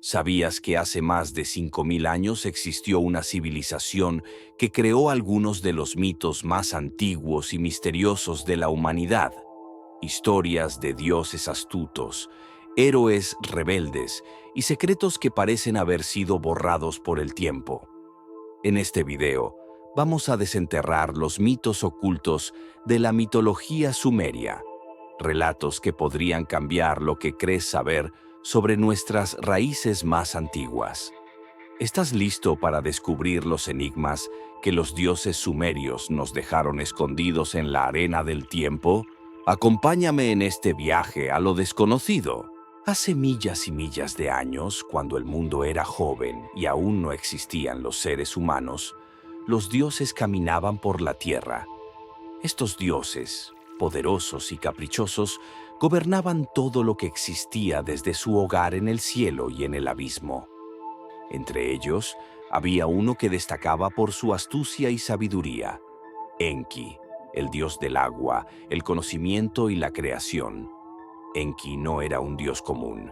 ¿Sabías que hace más de 5.000 años existió una civilización que creó algunos de los mitos más antiguos y misteriosos de la humanidad? Historias de dioses astutos, héroes rebeldes y secretos que parecen haber sido borrados por el tiempo. En este video, vamos a desenterrar los mitos ocultos de la mitología sumeria, relatos que podrían cambiar lo que crees saber sobre nuestras raíces más antiguas. ¿Estás listo para descubrir los enigmas que los dioses sumerios nos dejaron escondidos en la arena del tiempo? Acompáñame en este viaje a lo desconocido. Hace millas y millas de años, cuando el mundo era joven y aún no existían los seres humanos, los dioses caminaban por la tierra. Estos dioses, poderosos y caprichosos, gobernaban todo lo que existía desde su hogar en el cielo y en el abismo. Entre ellos, había uno que destacaba por su astucia y sabiduría: Enki, el dios del agua, el conocimiento y la creación. Enki no era un dios común.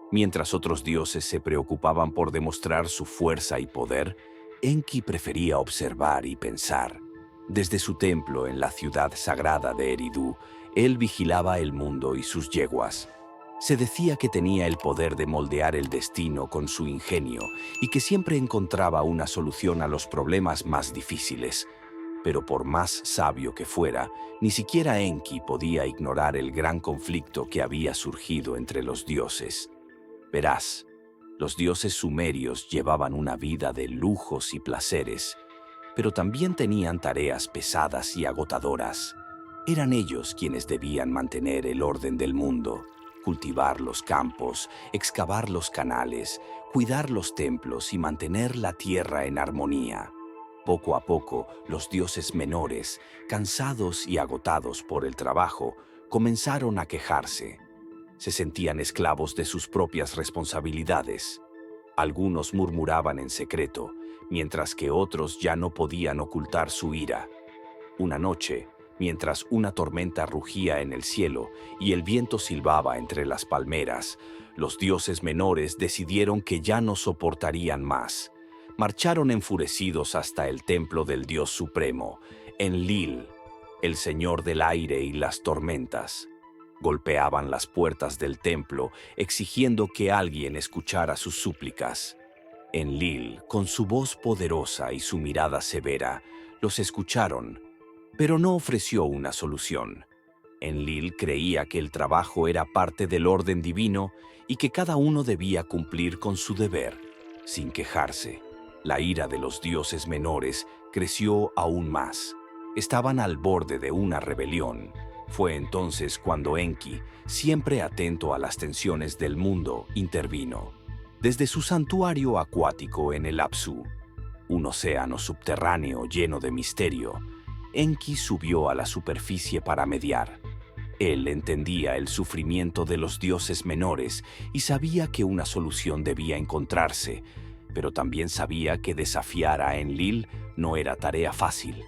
Mientras otros dioses se preocupaban por demostrar su fuerza y poder, Enki prefería observar y pensar. Desde su templo en la ciudad sagrada de Eridu, él vigilaba el mundo y sus yeguas. Se decía que tenía el poder de moldear el destino con su ingenio y que siempre encontraba una solución a los problemas más difíciles. Pero por más sabio que fuera, ni siquiera Enki podía ignorar el gran conflicto que había surgido entre los dioses. Verás, los dioses sumerios llevaban una vida de lujos y placeres, pero también tenían tareas pesadas y agotadoras. Eran ellos quienes debían mantener el orden del mundo, cultivar los campos, excavar los canales, cuidar los templos y mantener la tierra en armonía. Poco a poco, los dioses menores, cansados y agotados por el trabajo, comenzaron a quejarse. Se sentían esclavos de sus propias responsabilidades. Algunos murmuraban en secreto, mientras que otros ya no podían ocultar su ira. Una noche, mientras una tormenta rugía en el cielo y el viento silbaba entre las palmeras, los dioses menores decidieron que ya no soportarían más. Marcharon enfurecidos hasta el templo del dios supremo, Enlil, el señor del aire y las tormentas. Golpeaban las puertas del templo, exigiendo que alguien escuchara sus súplicas. Enlil, con su voz poderosa y su mirada severa, los escucharon, pero no ofreció una solución. Enlil creía que el trabajo era parte del orden divino y que cada uno debía cumplir con su deber, sin quejarse. La ira de los dioses menores creció aún más. Estaban al borde de una rebelión. Fue entonces cuando Enki, siempre atento a las tensiones del mundo, intervino. Desde su santuario acuático en el Apsu, un océano subterráneo lleno de misterio, Enki subió a la superficie para mediar. Él entendía el sufrimiento de los dioses menores y sabía que una solución debía encontrarse, pero también sabía que desafiar a Enlil no era tarea fácil.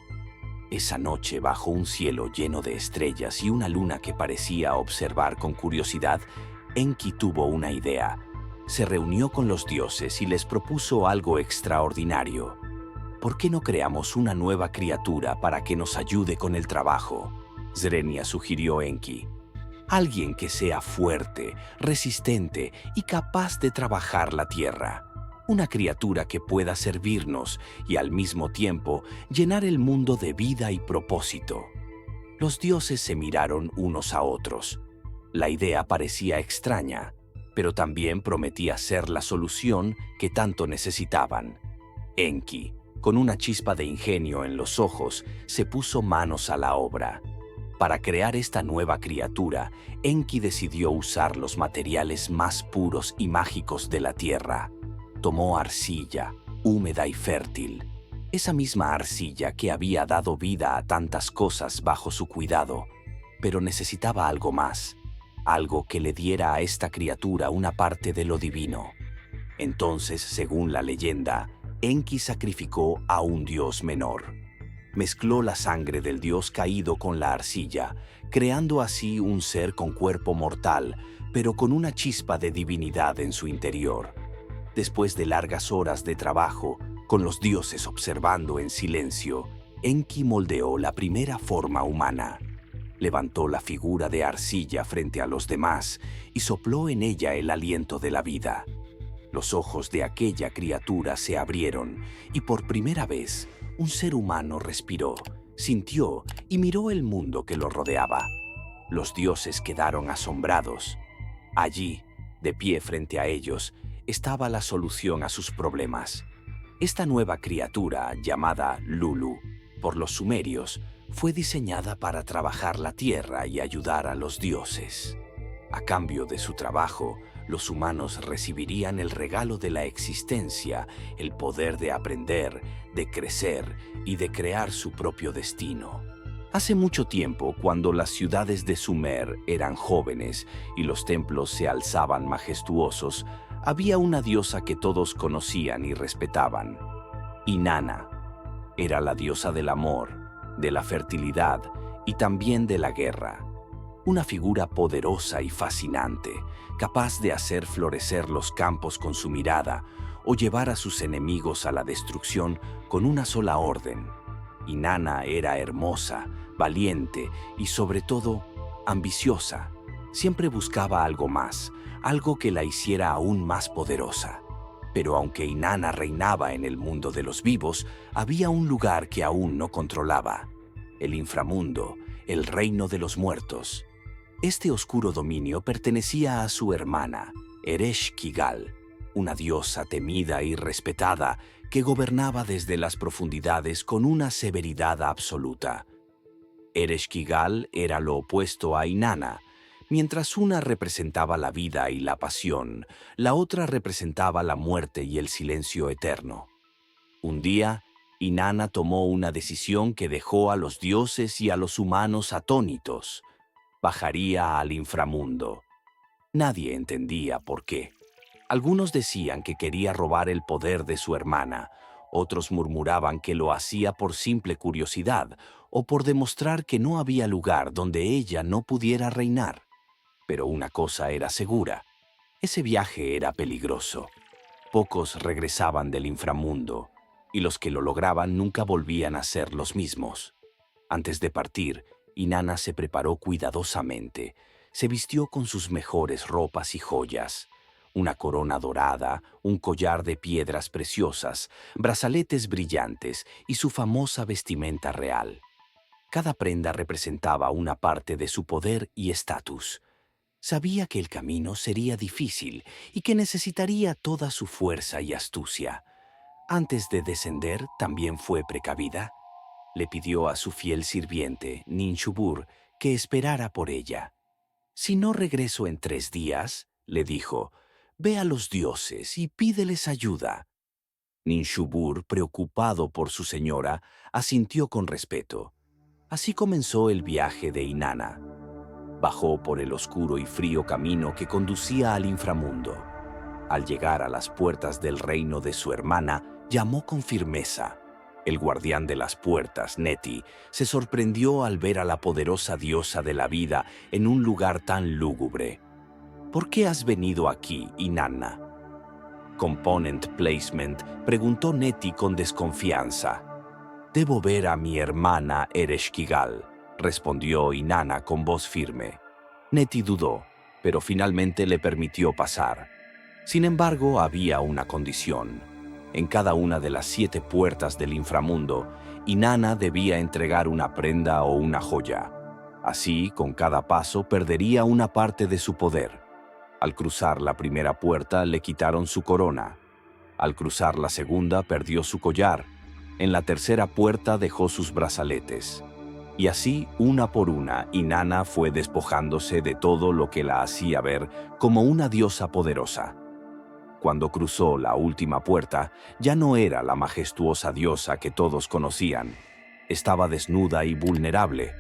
Esa noche, bajo un cielo lleno de estrellas y una luna que parecía observar con curiosidad, Enki tuvo una idea. Se reunió con los dioses y les propuso algo extraordinario. ¿Por qué no creamos una nueva criatura para que nos ayude con el trabajo? Zrenia sugirió Enki. Alguien que sea fuerte, resistente y capaz de trabajar la tierra. Una criatura que pueda servirnos y al mismo tiempo llenar el mundo de vida y propósito. Los dioses se miraron unos a otros. La idea parecía extraña, pero también prometía ser la solución que tanto necesitaban. Enki, con una chispa de ingenio en los ojos, se puso manos a la obra. Para crear esta nueva criatura, Enki decidió usar los materiales más puros y mágicos de la tierra. Tomó arcilla, húmeda y fértil, esa misma arcilla que había dado vida a tantas cosas bajo su cuidado, pero necesitaba algo más, algo que le diera a esta criatura una parte de lo divino. Entonces, según la leyenda, Enki sacrificó a un dios menor. Mezcló la sangre del dios caído con la arcilla, creando así un ser con cuerpo mortal, pero con una chispa de divinidad en su interior. Después de largas horas de trabajo, con los dioses observando en silencio, Enki moldeó la primera forma humana. Levantó la figura de arcilla frente a los demás y sopló en ella el aliento de la vida. Los ojos de aquella criatura se abrieron y por primera vez un ser humano respiró, sintió y miró el mundo que lo rodeaba. Los dioses quedaron asombrados. Allí, de pie frente a ellos, estaba la solución a sus problemas. Esta nueva criatura, llamada Lulu, por los sumerios, fue diseñada para trabajar la tierra y ayudar a los dioses. A cambio de su trabajo, los humanos recibirían el regalo de la existencia, el poder de aprender, de crecer y de crear su propio destino. Hace mucho tiempo, cuando las ciudades de Sumer eran jóvenes y los templos se alzaban majestuosos, había una diosa que todos conocían y respetaban. Inanna. Era la diosa del amor, de la fertilidad y también de la guerra. Una figura poderosa y fascinante, capaz de hacer florecer los campos con su mirada o llevar a sus enemigos a la destrucción con una sola orden. Inanna era hermosa, valiente y sobre todo ambiciosa. Siempre buscaba algo más, algo que la hiciera aún más poderosa. Pero aunque Inanna reinaba en el mundo de los vivos, había un lugar que aún no controlaba: el inframundo, el reino de los muertos. Este oscuro dominio pertenecía a su hermana, Ereshkigal, una diosa temida y respetada que gobernaba desde las profundidades con una severidad absoluta. Ereshkigal era lo opuesto a Inanna. Mientras una representaba la vida y la pasión, la otra representaba la muerte y el silencio eterno. Un día, Inanna tomó una decisión que dejó a los dioses y a los humanos atónitos. Bajaría al inframundo. Nadie entendía por qué. Algunos decían que quería robar el poder de su hermana, otros murmuraban que lo hacía por simple curiosidad o por demostrar que no había lugar donde ella no pudiera reinar. Pero una cosa era segura: ese viaje era peligroso. Pocos regresaban del inframundo, y los que lo lograban nunca volvían a ser los mismos. Antes de partir, Inanna se preparó cuidadosamente. Se vistió con sus mejores ropas y joyas: una corona dorada, un collar de piedras preciosas, brazaletes brillantes y su famosa vestimenta real. Cada prenda representaba una parte de su poder y estatus. Sabía que el camino sería difícil y que necesitaría toda su fuerza y astucia. Antes de descender, también fue precavida. Le pidió a su fiel sirviente, Ninshubur, que esperara por ella. «Si no regreso en 3 días», le dijo, «ve a los dioses y pídeles ayuda». Ninshubur, preocupado por su señora, asintió con respeto. Así comenzó el viaje de Inanna. Bajó por el oscuro y frío camino que conducía al inframundo. Al llegar a las puertas del reino de su hermana, llamó con firmeza. El guardián de las puertas, Neti, se sorprendió al ver a la poderosa diosa de la vida en un lugar tan lúgubre. «¿Por qué has venido aquí, Inanna?» «Component Placement», preguntó Neti con desconfianza. «Debo ver a mi hermana Ereshkigal», respondió Inanna con voz firme. Neti dudó, pero finalmente le permitió pasar. Sin embargo, había una condición. En cada una de las 7 puertas del inframundo, Inanna debía entregar una prenda o una joya. Así, con cada paso, perdería una parte de su poder. Al cruzar la primera puerta, le quitaron su corona. Al cruzar la segunda, perdió su collar. En la tercera puerta, dejó sus brazaletes. Y así, una por una, Inanna fue despojándose de todo lo que la hacía ver como una diosa poderosa. Cuando cruzó la última puerta, ya no era la majestuosa diosa que todos conocían. Estaba desnuda y vulnerable,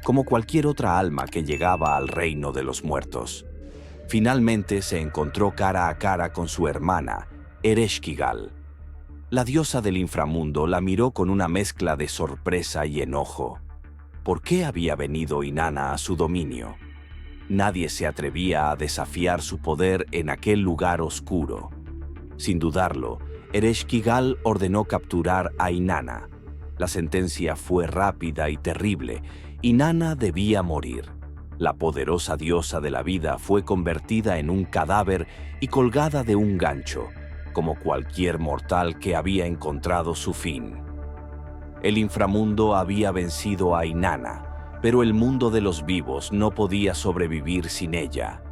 como cualquier otra alma que llegaba al reino de los muertos. Finalmente se encontró cara a cara con su hermana, Ereshkigal. La diosa del inframundo la miró con una mezcla de sorpresa y enojo. ¿Por qué había venido Inanna a su dominio? Nadie se atrevía a desafiar su poder en aquel lugar oscuro. Sin dudarlo, Ereshkigal ordenó capturar a Inanna. La sentencia fue rápida y terrible. Inanna debía morir. La poderosa diosa de la vida fue convertida en un cadáver y colgada de un gancho, como cualquier mortal que había encontrado su fin. El inframundo había vencido a Inanna, pero el mundo de los vivos no podía sobrevivir sin ella.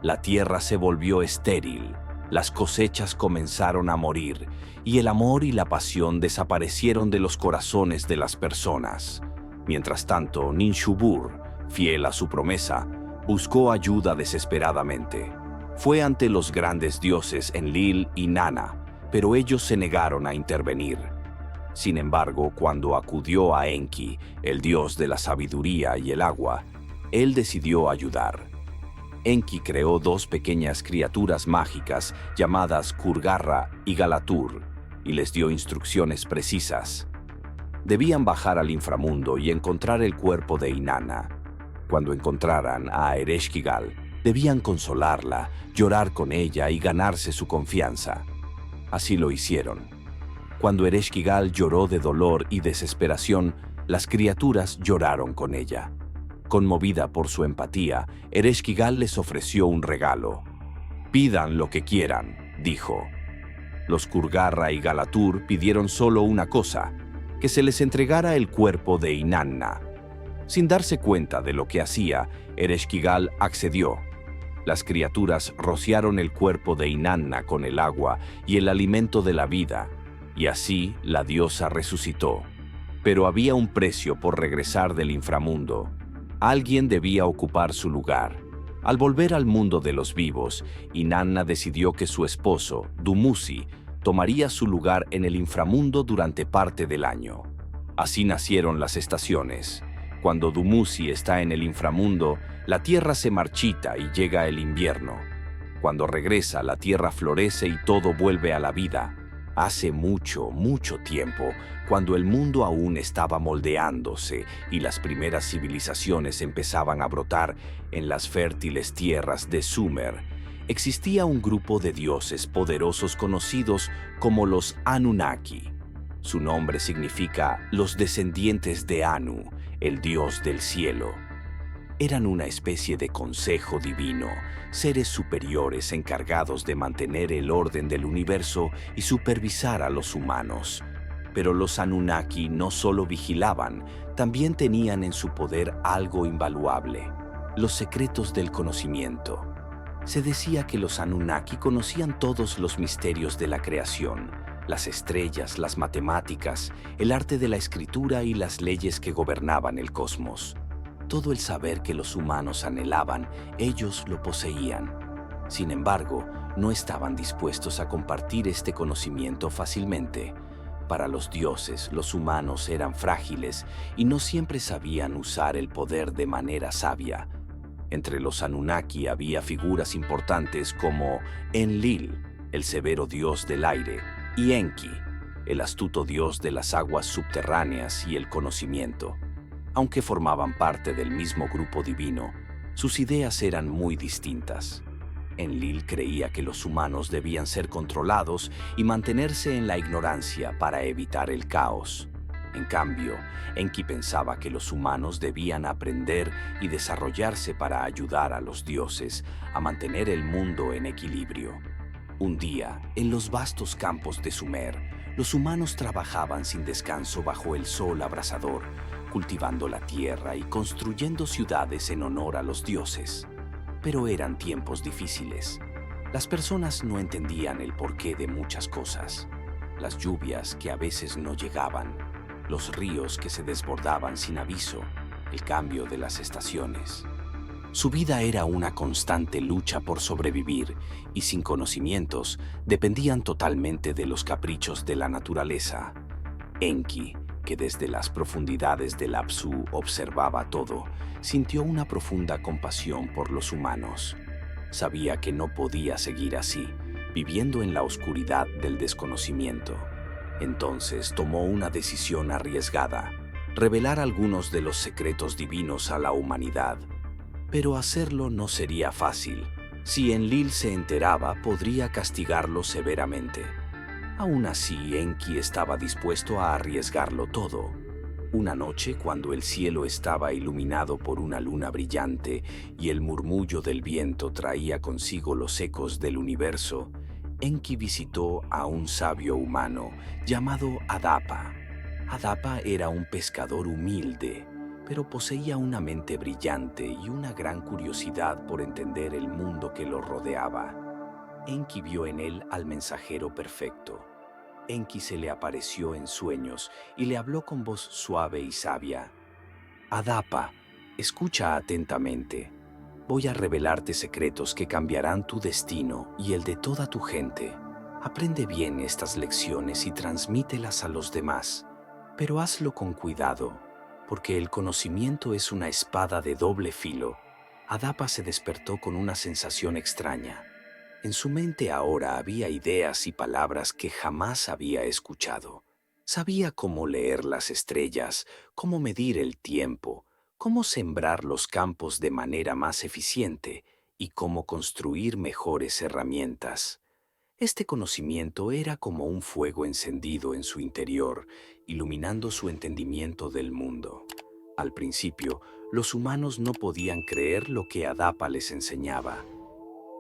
La tierra se volvió estéril, las cosechas comenzaron a morir, y el amor y la pasión desaparecieron de los corazones de las personas. Mientras tanto, Ninshubur, fiel a su promesa, buscó ayuda desesperadamente. Fue ante los grandes dioses Enlil y Nanna, pero ellos se negaron a intervenir. Sin embargo, cuando acudió a Enki, el dios de la sabiduría y el agua, él decidió ayudar. Enki creó dos pequeñas criaturas mágicas llamadas Kurgarra y Galatur, y les dio instrucciones precisas. Debían bajar al inframundo y encontrar el cuerpo de Inanna. Cuando encontraran a Ereshkigal, debían consolarla, llorar con ella y ganarse su confianza. Así lo hicieron. Cuando Ereshkigal lloró de dolor y desesperación, las criaturas lloraron con ella. Conmovida por su empatía, Ereshkigal les ofreció un regalo. «Pidan lo que quieran», dijo. Los Kurgarra y Galatur pidieron solo una cosa, que se les entregara el cuerpo de Inanna. Sin darse cuenta de lo que hacía, Ereshkigal accedió. Las criaturas rociaron el cuerpo de Inanna con el agua y el alimento de la vida, y así la diosa resucitó. Pero había un precio por regresar del inframundo. Alguien debía ocupar su lugar. Al volver al mundo de los vivos, Inanna decidió que su esposo, Dumuzi, tomaría su lugar en el inframundo durante parte del año. Así nacieron las estaciones. Cuando Dumuzi está en el inframundo, la tierra se marchita y llega el invierno. Cuando regresa, la tierra florece y todo vuelve a la vida. Hace mucho, mucho tiempo, cuando el mundo aún estaba moldeándose y las primeras civilizaciones empezaban a brotar en las fértiles tierras de Sumer, existía un grupo de dioses poderosos conocidos como los Anunnaki. Su nombre significa los descendientes de Anu, el dios del cielo. Eran una especie de consejo divino, seres superiores encargados de mantener el orden del universo y supervisar a los humanos. Pero los Anunnaki no solo vigilaban, también tenían en su poder algo invaluable: los secretos del conocimiento. Se decía que los Anunnaki conocían todos los misterios de la creación, las estrellas, las matemáticas, el arte de la escritura y las leyes que gobernaban el cosmos. Todo el saber que los humanos anhelaban, ellos lo poseían. Sin embargo, no estaban dispuestos a compartir este conocimiento fácilmente. Para los dioses, los humanos eran frágiles y no siempre sabían usar el poder de manera sabia. Entre los Anunnaki había figuras importantes como Enlil, el severo dios del aire, y Enki, el astuto dios de las aguas subterráneas y el conocimiento. Aunque formaban parte del mismo grupo divino, sus ideas eran muy distintas. Enlil creía que los humanos debían ser controlados y mantenerse en la ignorancia para evitar el caos. En cambio, Enki pensaba que los humanos debían aprender y desarrollarse para ayudar a los dioses a mantener el mundo en equilibrio. Un día, en los vastos campos de Sumer, los humanos trabajaban sin descanso bajo el sol abrasador, cultivando la tierra y construyendo ciudades en honor a los dioses. Pero eran tiempos difíciles. Las personas no entendían el porqué de muchas cosas. Las lluvias que a veces no llegaban, los ríos que se desbordaban sin aviso, el cambio de las estaciones. Su vida era una constante lucha por sobrevivir y sin conocimientos dependían totalmente de los caprichos de la naturaleza. Enki, que desde las profundidades del Apsu observaba todo, sintió una profunda compasión por los humanos. Sabía que no podía seguir así, viviendo en la oscuridad del desconocimiento. Entonces tomó una decisión arriesgada: revelar algunos de los secretos divinos a la humanidad. Pero hacerlo no sería fácil. Si Enlil se enteraba, podría castigarlo severamente. Aún así, Enki estaba dispuesto a arriesgarlo todo. Una noche, cuando el cielo estaba iluminado por una luna brillante y el murmullo del viento traía consigo los ecos del universo, Enki visitó a un sabio humano llamado Adapa. Adapa era un pescador humilde, pero poseía una mente brillante y una gran curiosidad por entender el mundo que lo rodeaba. Enki vio en él al mensajero perfecto. Enki se le apareció en sueños y le habló con voz suave y sabia. Adapa, escucha atentamente. Voy a revelarte secretos que cambiarán tu destino y el de toda tu gente. Aprende bien estas lecciones y transmítelas a los demás, pero hazlo con cuidado, porque el conocimiento es una espada de doble filo. Adapa se despertó con una sensación extraña. En su mente ahora había ideas y palabras que jamás había escuchado. Sabía cómo leer las estrellas, cómo medir el tiempo, cómo sembrar los campos de manera más eficiente y cómo construir mejores herramientas. Este conocimiento era como un fuego encendido en su interior, iluminando su entendimiento del mundo. Al principio, los humanos no podían creer lo que Adapa les enseñaba.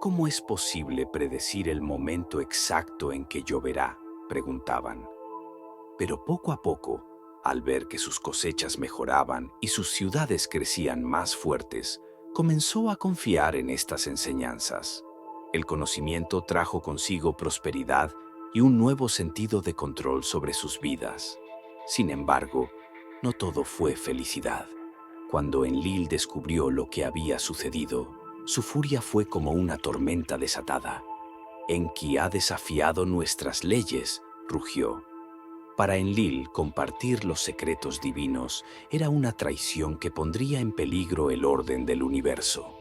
¿Cómo es posible predecir el momento exacto en que lloverá?, preguntaban. Pero poco a poco, al ver que sus cosechas mejoraban y sus ciudades crecían más fuertes, comenzó a confiar en estas enseñanzas. El conocimiento trajo consigo prosperidad y un nuevo sentido de control sobre sus vidas. Sin embargo, no todo fue felicidad. Cuando Enlil descubrió lo que había sucedido, su furia fue como una tormenta desatada. Enki ha desafiado nuestras leyes, rugió. Para Enlil, compartir los secretos divinos era una traición que pondría en peligro el orden del universo.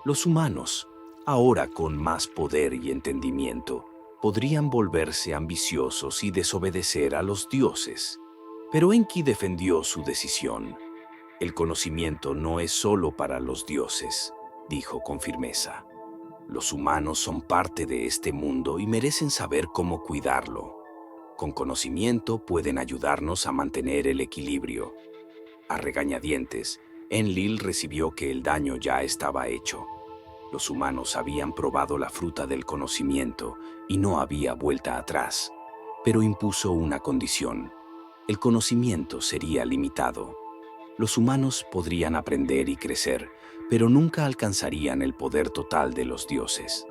Los humanos, ahora con más poder y entendimiento, podrían volverse ambiciosos y desobedecer a los dioses. Pero Enki defendió su decisión. El conocimiento no es solo para los dioses, dijo con firmeza. Los humanos son parte de este mundo y merecen saber cómo cuidarlo. Con conocimiento pueden ayudarnos a mantener el equilibrio. A regañadientes, Enlil recibió que el daño ya estaba hecho. Los humanos habían probado la fruta del conocimiento y no había vuelta atrás, pero impuso una condición. El conocimiento sería limitado. Los humanos podrían aprender y crecer, pero nunca alcanzarían el poder total de los dioses.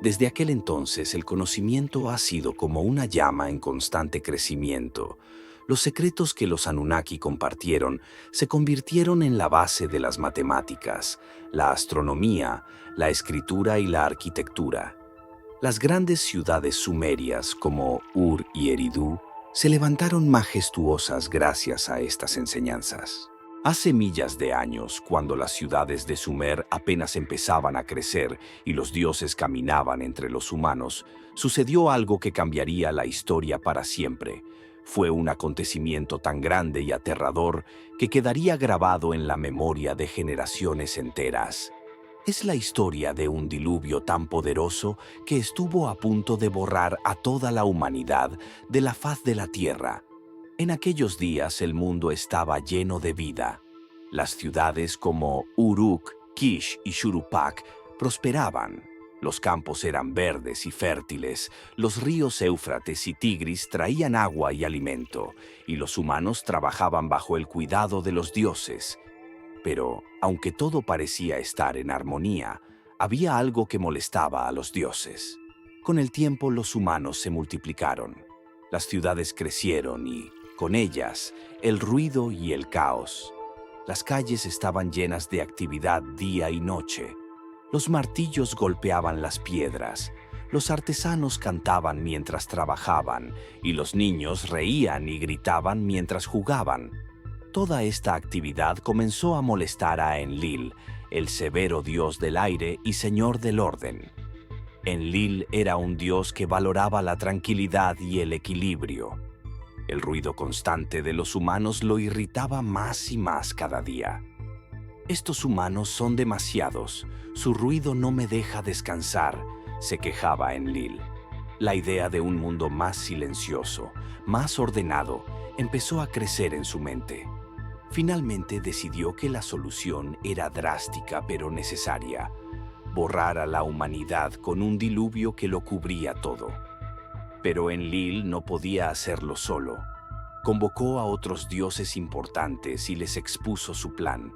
Desde aquel entonces, el conocimiento ha sido como una llama en constante crecimiento. Los secretos que los Anunnaki compartieron se convirtieron en la base de las matemáticas, la astronomía, la escritura y la arquitectura. Las grandes ciudades sumerias como Ur y Eridu se levantaron majestuosas gracias a estas enseñanzas. Hace millas de años, cuando las ciudades de Sumer apenas empezaban a crecer y los dioses caminaban entre los humanos, sucedió algo que cambiaría la historia para siempre. Fue un acontecimiento tan grande y aterrador que quedaría grabado en la memoria de generaciones enteras. Es la historia de un diluvio tan poderoso que estuvo a punto de borrar a toda la humanidad de la faz de la tierra. En aquellos días el mundo estaba lleno de vida. Las ciudades como Uruk, Kish y Shuruppak prosperaban. Los campos eran verdes y fértiles, los ríos Éufrates y Tigris traían agua y alimento, y los humanos trabajaban bajo el cuidado de los dioses. Pero, aunque todo parecía estar en armonía, había algo que molestaba a los dioses. Con el tiempo los humanos se multiplicaron. Las ciudades crecieron y, con ellas, el ruido y el caos. Las calles estaban llenas de actividad día y noche. Los martillos golpeaban las piedras, los artesanos cantaban mientras trabajaban y los niños reían y gritaban mientras jugaban. Toda esta actividad comenzó a molestar a Enlil, el severo dios del aire y señor del orden. Enlil era un dios que valoraba la tranquilidad y el equilibrio. El ruido constante de los humanos lo irritaba más y más cada día. Estos humanos son demasiados. Su ruido no me deja descansar, se quejaba Enlil. La idea de un mundo más silencioso, más ordenado, empezó a crecer en su mente. Finalmente decidió que la solución era drástica pero necesaria: borrar a la humanidad con un diluvio que lo cubría todo. Pero Enlil no podía hacerlo solo. Convocó a otros dioses importantes y les expuso su plan.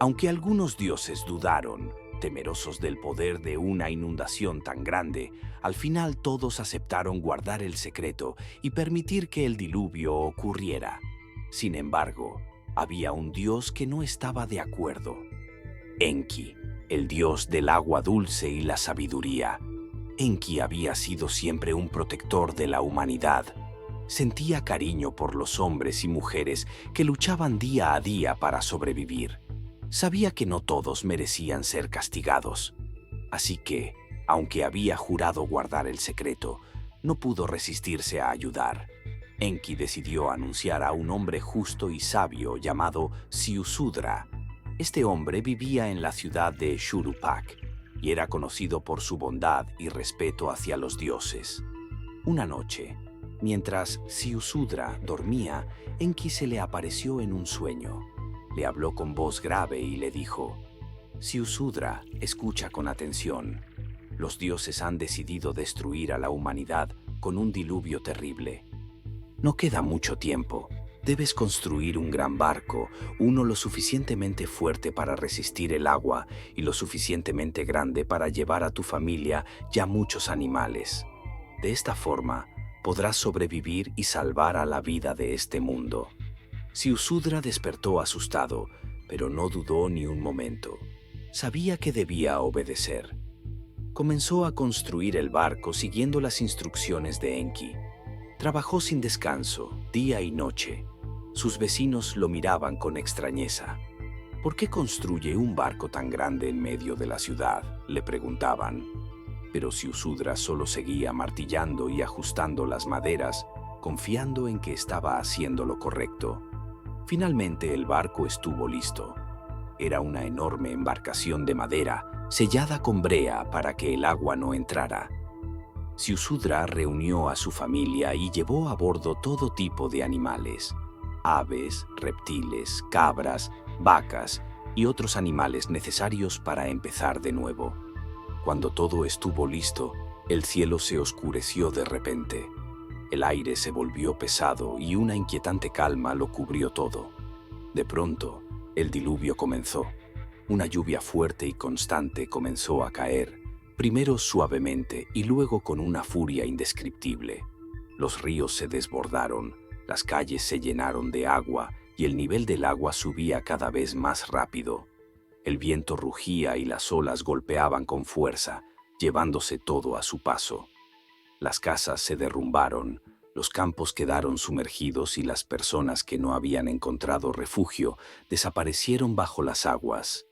Aunque algunos dioses dudaron, temerosos del poder de una inundación tan grande, al final todos aceptaron guardar el secreto y permitir que el diluvio ocurriera. Sin embargo, había un dios que no estaba de acuerdo: Enki, el dios del agua dulce y la sabiduría. Enki había sido siempre un protector de la humanidad. Sentía cariño por los hombres y mujeres que luchaban día a día para sobrevivir. Sabía que no todos merecían ser castigados. Así que, aunque había jurado guardar el secreto, no pudo resistirse a ayudar. Enki decidió anunciar a un hombre justo y sabio llamado Ziusudra. Este hombre vivía en la ciudad de Shuruppak y era conocido por su bondad y respeto hacia los dioses. Una noche, mientras Ziusudra dormía, Enki se le apareció en un sueño. Le habló con voz grave y le dijo: Ziusudra, escucha con atención. Los dioses han decidido destruir a la humanidad con un diluvio terrible. No queda mucho tiempo. Debes construir un gran barco, uno lo suficientemente fuerte para resistir el agua y lo suficientemente grande para llevar a tu familia y a muchos animales. De esta forma, podrás sobrevivir y salvar a la vida de este mundo. Ziusudra despertó asustado, pero no dudó ni un momento. Sabía que debía obedecer. Comenzó a construir el barco siguiendo las instrucciones de Enki. Trabajó sin descanso, día y noche. Sus vecinos lo miraban con extrañeza. ¿Por qué construye un barco tan grande en medio de la ciudad?, le preguntaban. Pero Ziusudra solo seguía martillando y ajustando las maderas, confiando en que estaba haciendo lo correcto. Finalmente el barco estuvo listo. Era una enorme embarcación de madera, sellada con brea para que el agua no entrara. Ziusudra reunió a su familia y llevó a bordo todo tipo de animales: aves, reptiles, cabras, vacas y otros animales necesarios para empezar de nuevo. Cuando todo estuvo listo, el cielo se oscureció de repente. El aire se volvió pesado y una inquietante calma lo cubrió todo. De pronto, el diluvio comenzó. Una lluvia fuerte y constante comenzó a caer, primero suavemente y luego con una furia indescriptible. Los ríos se desbordaron, las calles se llenaron de agua y el nivel del agua subía cada vez más rápido. El viento rugía y las olas golpeaban con fuerza, llevándose todo a su paso. Las casas se derrumbaron, los campos quedaron sumergidos y las personas que no habían encontrado refugio desaparecieron bajo las aguas.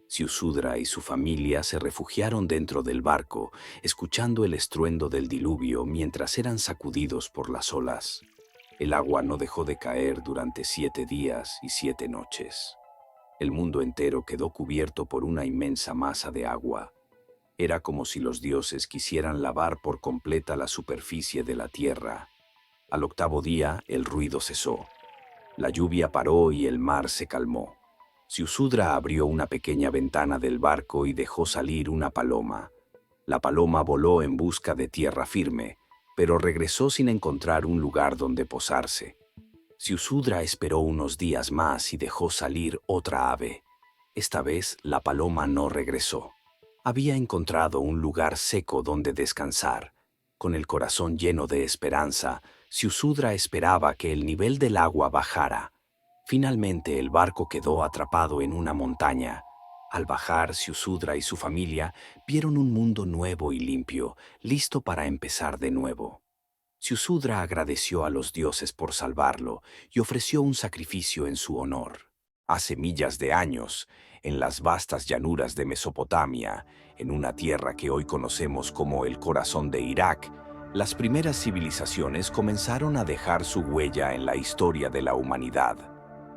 Ziusudra y su familia se refugiaron dentro del barco, escuchando el estruendo del diluvio mientras eran sacudidos por las olas. El agua no dejó de caer durante 7 días y 7 noches. El mundo entero quedó cubierto por una inmensa masa de agua. Era como si los dioses quisieran lavar por completa la superficie de la tierra. Al 8º día, el ruido cesó. La lluvia paró y el mar se calmó. Ziusudra abrió una pequeña ventana del barco y dejó salir una paloma. La paloma voló en busca de tierra firme, pero regresó sin encontrar un lugar donde posarse. Ziusudra esperó unos días más y dejó salir otra ave. Esta vez la paloma no regresó. Había encontrado un lugar seco donde descansar. Con el corazón lleno de esperanza, Ziusudra esperaba que el nivel del agua bajara. Finalmente el barco quedó atrapado en una montaña. Al bajar, Ziusudra y su familia vieron un mundo nuevo y limpio, listo para empezar de nuevo. Ziusudra agradeció a los dioses por salvarlo y ofreció un sacrificio en su honor. Hace millas de años, en las vastas llanuras de Mesopotamia, en una tierra que hoy conocemos como el corazón de Irak, las primeras civilizaciones comenzaron a dejar su huella en la historia de la humanidad.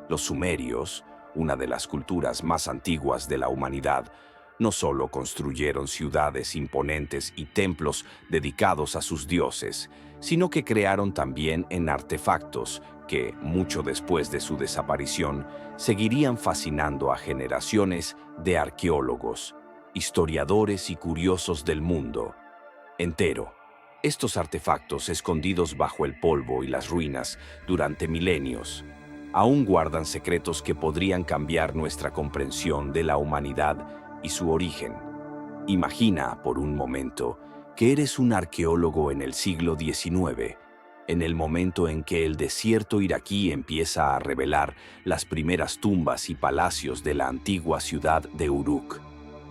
Los sumerios, una de las culturas más antiguas de la humanidad, no solo construyeron ciudades imponentes y templos dedicados a sus dioses, sino que crearon también en artefactos que, mucho después de su desaparición, seguirían fascinando a generaciones de arqueólogos, historiadores y curiosos del mundo entero. Estos artefactos, escondidos bajo el polvo y las ruinas durante milenios, aún guardan secretos que podrían cambiar nuestra comprensión de la humanidad y su origen. Imagina, por un momento, que eres un arqueólogo en el siglo XIX, en el momento en que el desierto iraquí empieza a revelar las primeras tumbas y palacios de la antigua ciudad de Uruk.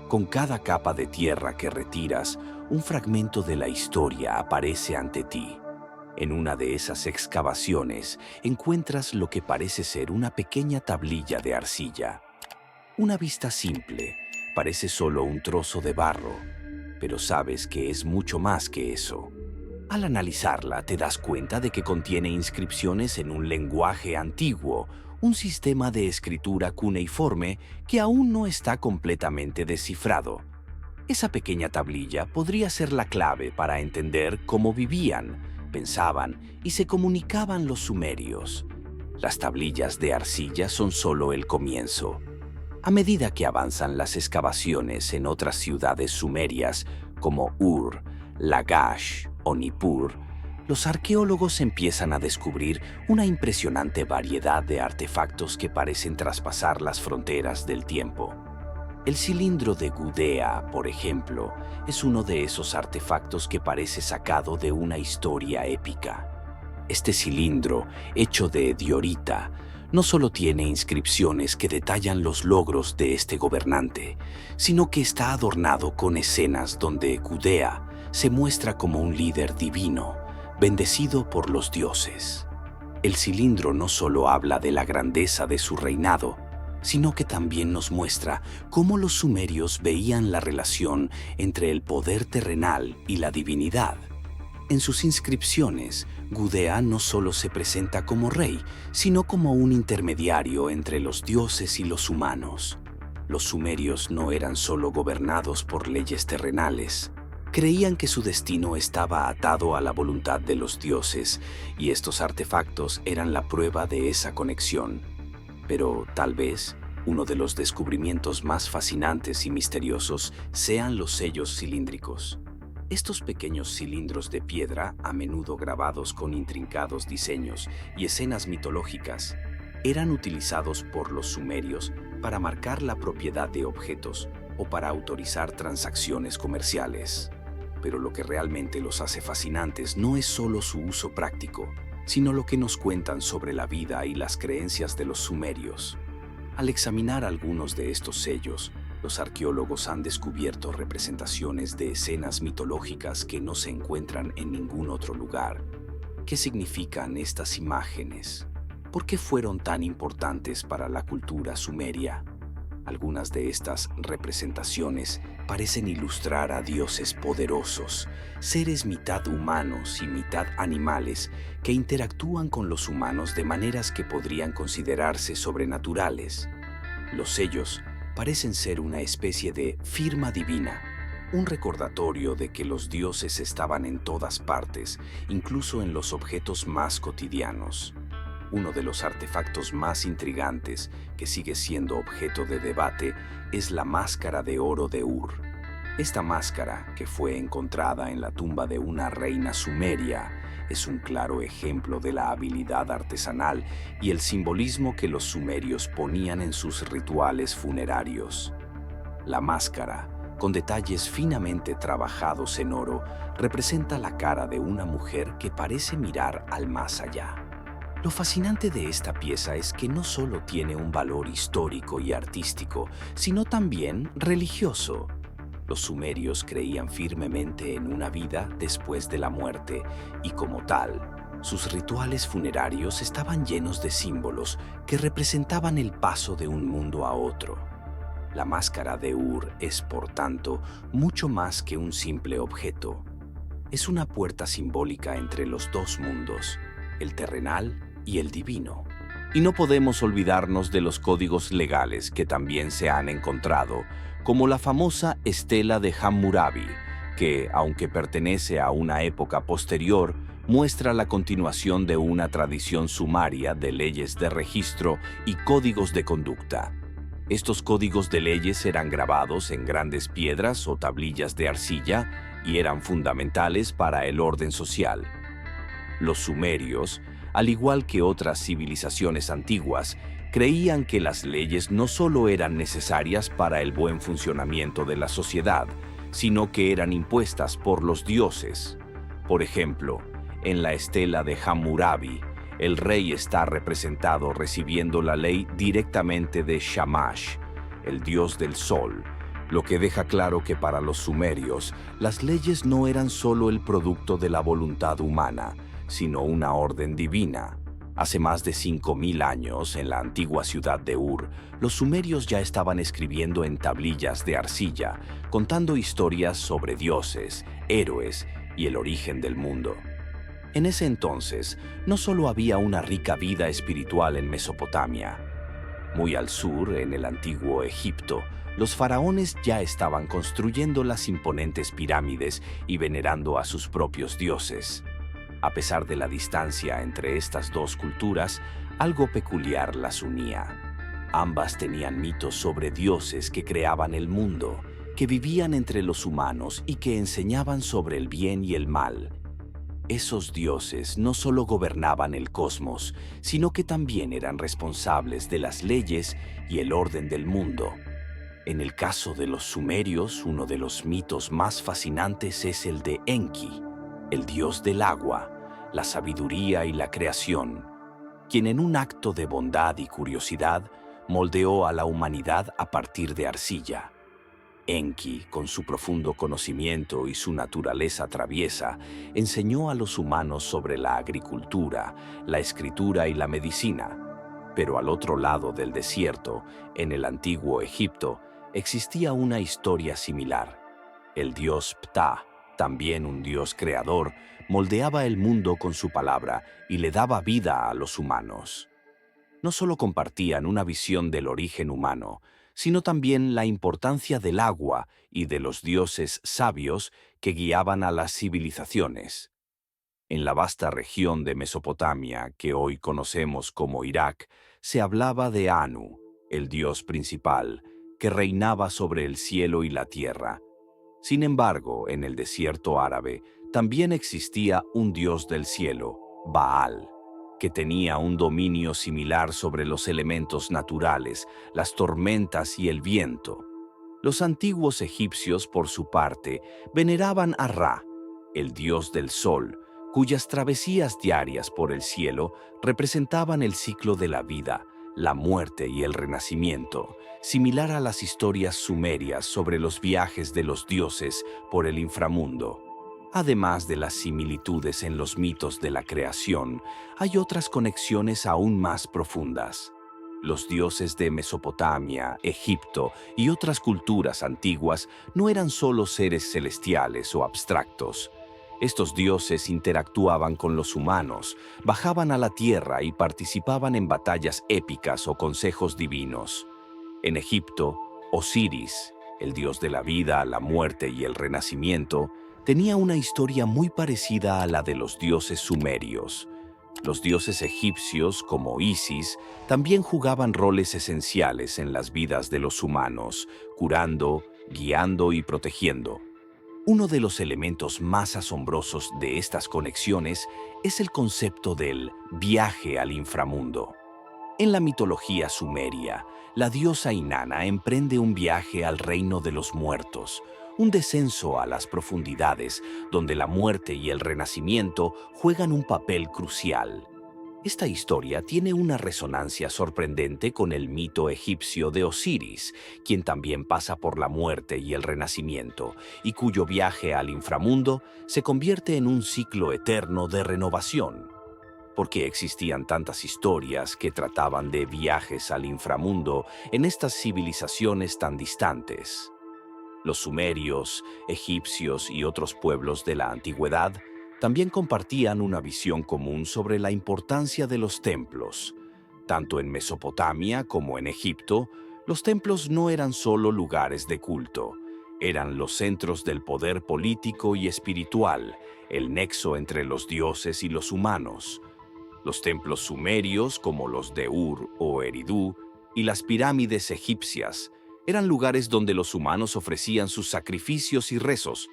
Con cada capa de tierra que retiras, un fragmento de la historia aparece ante ti. En una de esas excavaciones encuentras lo que parece ser una pequeña tablilla de arcilla. Una vista simple, parece solo un trozo de barro, pero sabes que es mucho más que eso. Al analizarla, te das cuenta de que contiene inscripciones en un lenguaje antiguo, un sistema de escritura cuneiforme que aún no está completamente descifrado. Esa pequeña tablilla podría ser la clave para entender cómo vivían, pensaban y se comunicaban los sumerios. Las tablillas de arcilla son solo el comienzo. A medida que avanzan las excavaciones en otras ciudades sumerias como Ur, Lagash o Nippur, los arqueólogos empiezan a descubrir una impresionante variedad de artefactos que parecen traspasar las fronteras del tiempo. El cilindro de Gudea, por ejemplo, es uno de esos artefactos que parece sacado de una historia épica. Este cilindro, hecho de diorita, no solo tiene inscripciones que detallan los logros de este gobernante, sino que está adornado con escenas donde Gudea se muestra como un líder divino, bendecido por los dioses. El cilindro no solo habla de la grandeza de su reinado, sino que también nos muestra cómo los sumerios veían la relación entre el poder terrenal y la divinidad. En sus inscripciones, Gudea no solo se presenta como rey, sino como un intermediario entre los dioses y los humanos. Los sumerios no eran solo gobernados por leyes terrenales. Creían que su destino estaba atado a la voluntad de los dioses, y estos artefactos eran la prueba de esa conexión. Pero tal vez uno de los descubrimientos más fascinantes y misteriosos sean los sellos cilíndricos. Estos pequeños cilindros de piedra, a menudo grabados con intrincados diseños y escenas mitológicas, eran utilizados por los sumerios para marcar la propiedad de objetos o para autorizar transacciones comerciales. Pero lo que realmente los hace fascinantes no es solo su uso práctico, sino lo que nos cuentan sobre la vida y las creencias de los sumerios. Al examinar algunos de estos sellos, los arqueólogos han descubierto representaciones de escenas mitológicas que no se encuentran en ningún otro lugar. ¿Qué significan estas imágenes? ¿Por qué fueron tan importantes para la cultura sumeria? Algunas de estas representaciones parecen ilustrar a dioses poderosos, seres mitad humanos y mitad animales que interactúan con los humanos de maneras que podrían considerarse sobrenaturales. Los sellos parecen ser una especie de firma divina, un recordatorio de que los dioses estaban en todas partes, incluso en los objetos más cotidianos. Uno de los artefactos más intrigantes que sigue siendo objeto de debate es la máscara de oro de Ur. Esta máscara, que fue encontrada en la tumba de una reina sumeria, es un claro ejemplo de la habilidad artesanal y el simbolismo que los sumerios ponían en sus rituales funerarios. La máscara, con detalles finamente trabajados en oro, representa la cara de una mujer que parece mirar al más allá. Lo fascinante de esta pieza es que no solo tiene un valor histórico y artístico, sino también religioso. Los sumerios creían firmemente en una vida después de la muerte y, como tal, sus rituales funerarios estaban llenos de símbolos que representaban el paso de un mundo a otro. La máscara de Ur es, por tanto, mucho más que un simple objeto. Es una puerta simbólica entre los dos mundos, el terrenal y el divino. Y no podemos olvidarnos de los códigos legales que también se han encontrado, como la famosa Estela de Hammurabi, que, aunque pertenece a una época posterior, muestra la continuación de una tradición sumaria de leyes de registro y códigos de conducta. Estos códigos de leyes eran grabados en grandes piedras o tablillas de arcilla y eran fundamentales para el orden social. Los sumerios, al igual que otras civilizaciones antiguas, creían que las leyes no solo eran necesarias para el buen funcionamiento de la sociedad, sino que eran impuestas por los dioses. Por ejemplo, en la estela de Hammurabi, el rey está representado recibiendo la ley directamente de Shamash, el dios del sol, lo que deja claro que para los sumerios, las leyes no eran solo el producto de la voluntad humana, sino una orden divina. Hace más de 5.000 años, en la antigua ciudad de Ur, los sumerios ya estaban escribiendo en tablillas de arcilla, contando historias sobre dioses, héroes y el origen del mundo. En ese entonces, no solo había una rica vida espiritual en Mesopotamia. Muy al sur, en el antiguo Egipto, los faraones ya estaban construyendo las imponentes pirámides y venerando a sus propios dioses. A pesar de la distancia entre estas dos culturas, algo peculiar las unía. Ambas tenían mitos sobre dioses que creaban el mundo, que vivían entre los humanos y que enseñaban sobre el bien y el mal. Esos dioses no solo gobernaban el cosmos, sino que también eran responsables de las leyes y el orden del mundo. En el caso de los sumerios, uno de los mitos más fascinantes es el de Enki, el dios del agua, la sabiduría y la creación, quien en un acto de bondad y curiosidad moldeó a la humanidad a partir de arcilla. Enki, con su profundo conocimiento y su naturaleza traviesa, enseñó a los humanos sobre la agricultura, la escritura y la medicina. Pero al otro lado del desierto, en el antiguo Egipto, existía una historia similar. El dios Ptah, también un dios creador, moldeaba el mundo con su palabra y le daba vida a los humanos. No solo compartían una visión del origen humano, sino también la importancia del agua y de los dioses sabios que guiaban a las civilizaciones. En la vasta región de Mesopotamia, que hoy conocemos como Irak, se hablaba de Anu, el dios principal, que reinaba sobre el cielo y la tierra. Sin embargo, en el desierto árabe también existía un dios del cielo, Baal, que tenía un dominio similar sobre los elementos naturales, las tormentas y el viento. Los antiguos egipcios, por su parte, veneraban a Ra, el dios del sol, cuyas travesías diarias por el cielo representaban el ciclo de la vida, la muerte y el renacimiento, similar a las historias sumerias sobre los viajes de los dioses por el inframundo. Además de las similitudes en los mitos de la creación, hay otras conexiones aún más profundas. Los dioses de Mesopotamia, Egipto y otras culturas antiguas no eran solo seres celestiales o abstractos. Estos dioses interactuaban con los humanos, bajaban a la tierra y participaban en batallas épicas o consejos divinos. En Egipto, Osiris, el dios de la vida, la muerte y el renacimiento, tenía una historia muy parecida a la de los dioses sumerios. Los dioses egipcios, como Isis, también jugaban roles esenciales en las vidas de los humanos, curando, guiando y protegiendo. Uno de los elementos más asombrosos de estas conexiones es el concepto del viaje al inframundo. En la mitología sumeria, la diosa Inanna emprende un viaje al reino de los muertos, un descenso a las profundidades donde la muerte y el renacimiento juegan un papel crucial. Esta historia tiene una resonancia sorprendente con el mito egipcio de Osiris, quien también pasa por la muerte y el renacimiento, y cuyo viaje al inframundo se convierte en un ciclo eterno de renovación. ¿Por qué existían tantas historias que trataban de viajes al inframundo en estas civilizaciones tan distantes? Los sumerios, egipcios y otros pueblos de la antigüedad también compartían una visión común sobre la importancia de los templos. Tanto en Mesopotamia como en Egipto, los templos no eran solo lugares de culto, eran los centros del poder político y espiritual, el nexo entre los dioses y los humanos. Los templos sumerios, como los de Ur o Eridu, y las pirámides egipcias, eran lugares donde los humanos ofrecían sus sacrificios y rezos,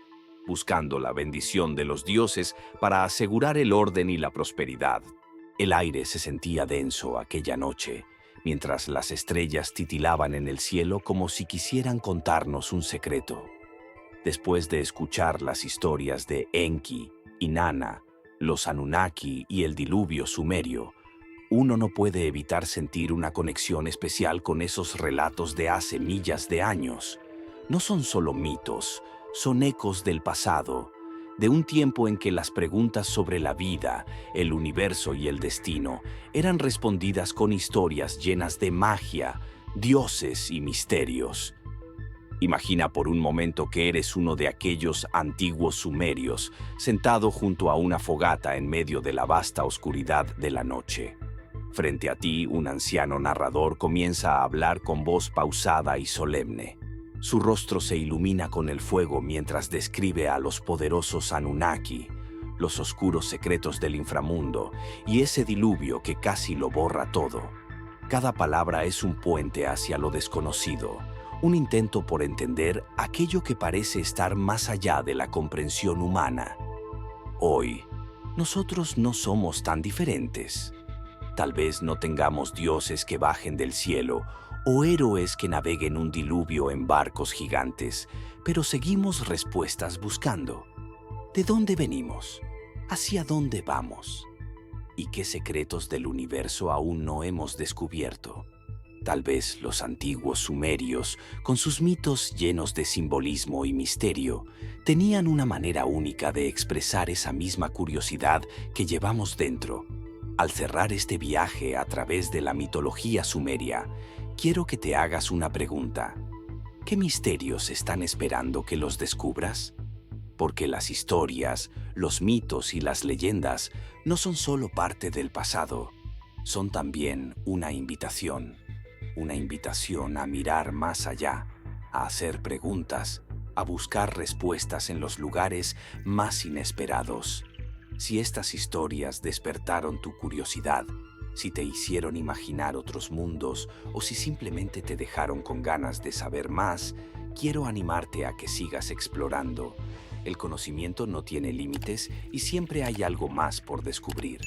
buscando la bendición de los dioses para asegurar el orden y la prosperidad. El aire se sentía denso aquella noche, mientras las estrellas titilaban en el cielo como si quisieran contarnos un secreto. Después de escuchar las historias de Enki, Inanna, los Anunnaki y el diluvio sumerio, uno no puede evitar sentir una conexión especial con esos relatos de hace millas de años. No son solo mitos, son ecos del pasado, de un tiempo en que las preguntas sobre la vida, el universo y el destino eran respondidas con historias llenas de magia, dioses y misterios. Imagina por un momento que eres uno de aquellos antiguos sumerios, sentado junto a una fogata en medio de la vasta oscuridad de la noche. Frente a ti, un anciano narrador comienza a hablar con voz pausada y solemne. Su rostro se ilumina con el fuego mientras describe a los poderosos Anunnaki, los oscuros secretos del inframundo y ese diluvio que casi lo borra todo. Cada palabra es un puente hacia lo desconocido, un intento por entender aquello que parece estar más allá de la comprensión humana. Hoy, nosotros no somos tan diferentes. Tal vez no tengamos dioses que bajen del cielo o héroes que naveguen un diluvio en barcos gigantes, pero seguimos respuestas buscando. ¿De dónde venimos? ¿Hacia dónde vamos? ¿Y qué secretos del universo aún no hemos descubierto? Tal vez los antiguos sumerios, con sus mitos llenos de simbolismo y misterio, tenían una manera única de expresar esa misma curiosidad que llevamos dentro. Al cerrar este viaje a través de la mitología sumeria, quiero que te hagas una pregunta. ¿Qué misterios están esperando que los descubras? Porque las historias, los mitos y las leyendas no son solo parte del pasado, son también una invitación a mirar más allá, a hacer preguntas, a buscar respuestas en los lugares más inesperados. Si estas historias despertaron tu curiosidad, si te hicieron imaginar otros mundos o si simplemente te dejaron con ganas de saber más, quiero animarte a que sigas explorando. El conocimiento no tiene límites y siempre hay algo más por descubrir.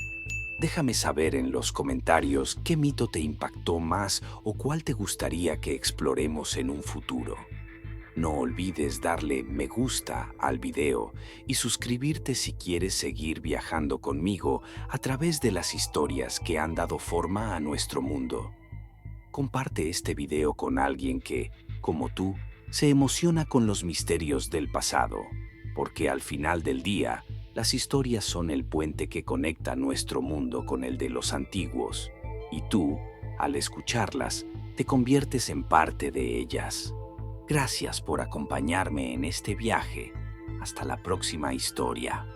Déjame saber en los comentarios qué mito te impactó más o cuál te gustaría que exploremos en un futuro. No olvides darle me gusta al video y suscribirte si quieres seguir viajando conmigo a través de las historias que han dado forma a nuestro mundo. Comparte este video con alguien que, como tú, se emociona con los misterios del pasado, porque al final del día, las historias son el puente que conecta nuestro mundo con el de los antiguos, y tú, al escucharlas, te conviertes en parte de ellas. Gracias por acompañarme en este viaje. Hasta la próxima historia.